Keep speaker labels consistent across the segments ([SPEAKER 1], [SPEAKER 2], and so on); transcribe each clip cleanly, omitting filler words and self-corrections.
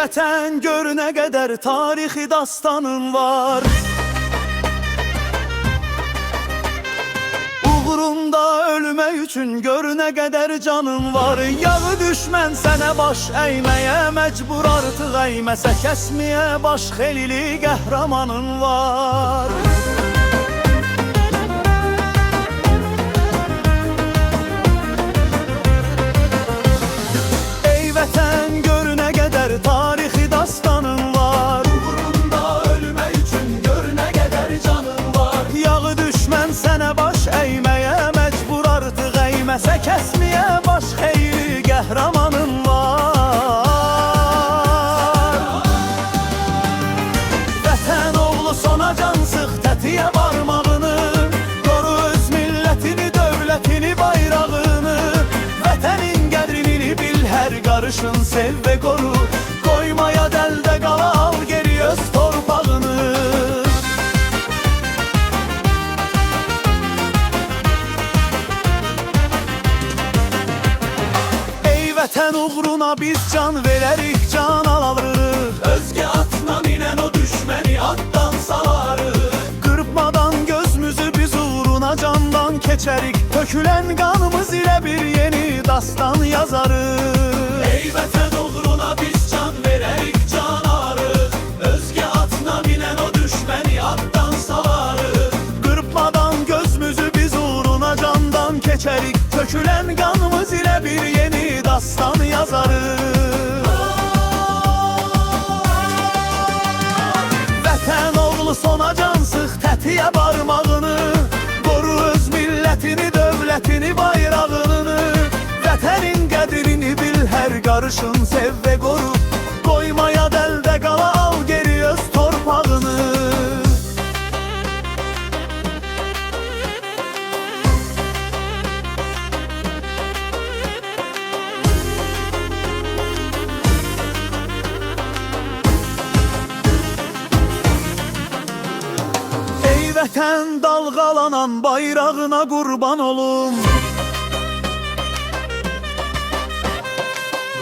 [SPEAKER 1] vətən, gör nə qədər tarixi dastanın var. Uğrunda ölmək üçün gör nə qədər canın var. Yağı düşmən sənə baş əyməyə məcbur, artıq əyməsə kəsməyə baş xelili qəhrəmanın var. Ey vətən, gör nə qədər tarixi dastanın var. Uğrunda ölmək üçün gör nə qədər canın var. Yağı düşmən sənə baş əyməyə məcbur, artıq əyməsə kəsməyə baş xeyli qəhrəmanın var. Vətən oğlu sonacan sıx tətiyə barmağını, qoru öz millətini, dövlətini, bayrağını. Vətənin qədrini bil, hər qarışın sev və qoru. Qoymaya dəldə qala, al geri öz torpağını. Vətən uğruna biz can verərik, can alırıq. Özgə atla minən o düşməni atdan salarıq. Qırpmadan gözümüzü biz uğruna candan keçərik. Tökülən qanımız ilə bir yeni dastan yazarıq. Ey vətən uğruna biz can verərik, can alırıq. Özgə atla minən o düşməni atdan salarıq. Qırpmadan gözümüzü biz uğruna candan keçərik. Tökülən qanımız ilə bir yeni dastan yazarıq. Vətən oğlu sonacan sıx tətiyə barmağını, qoru öz millətini, dövlətini, bayrağını. Vətənin qədrini bil, hər qarışın sev və qoru. Qoymaya dəldə qala, al geri öz torpağını. Vətən dalğalanan bayrağına qurban olum.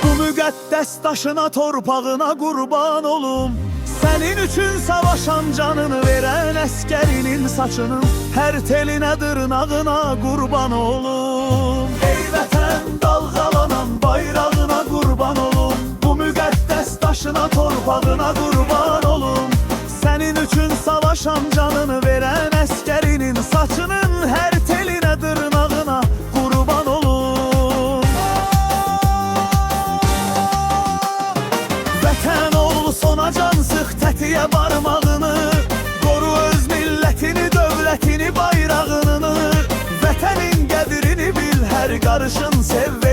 [SPEAKER 1] Bu müqəddəs daşına, torpağına qurban olum. Sənin üçün savaşan canını verən əskərinin saçının hər telinə, dırnağına qurban olum. Ey vətən dalğalanan bayrağına qurban olum. Bu müqəddəs daşına, torpağına qurban olum. Sənin üçün savaşan canını verən əskərinin saçının hər telinə, dırnağına qurban olum. Vətən oğlu sonacan sıx tətiyə barmağını, qoru öz millətini, dövlətini, bayrağını. Vətənin qədrini bil, hər qarışın sev